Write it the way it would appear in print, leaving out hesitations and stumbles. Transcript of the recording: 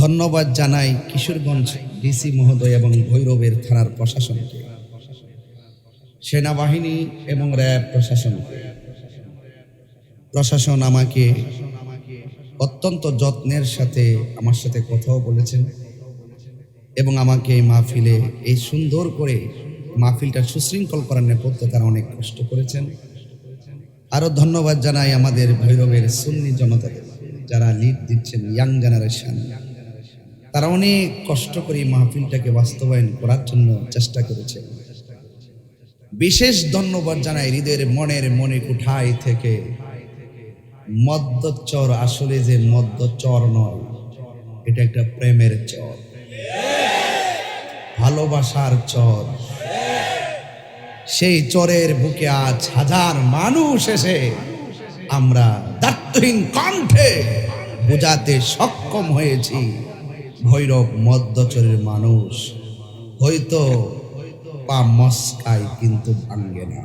ধন্যবাদ জানাই কিশোরগঞ্জ ডিসি মহোদয় এবং ভৈরবের থানার প্রশাসনকে, সেনাবাহিনী এবং র্যাব প্রশাসনকে। প্রশাসন আমাকে অত্যন্ত যত্নের সাথে আমার সাথে কথাও বলেছেন এবং আমাকে এই মাহফিলে এই সুন্দর করে মাহফিলটা সুশৃঙ্খল করার নেপথ্যে তারা অনেক কষ্ট করেছেন। আরও ধন্যবাদ জানাই আমাদের ভৈরবের সুন্নি জনতাদের, যারা লিড দিচ্ছেন, ইয়াং জেনারেশন। তারা অনেক কষ্ট করে মাহফিলটাকে বাস্তবায়ন করার জন্য চেষ্টা করেছেন। বিশেষ ধন্যবাদ জানাই হৃদয়ের মনে কোঠায় থেকে। মদ্যচর আসলে যে মদ্যচর নয়, এটা একটা প্রেমের চর, ভালোবাসার চর। সেই চরের বুকে আজ হাজার মানুষ এসে আমরা দায়িত্বহীন কণ্ঠে বোঝাতে সক্ষম হয়েছি, ভৈরব মদ্যচরের মানুষ হয়তো পা মস্কায় কিন্তু ভাঙ্গে না।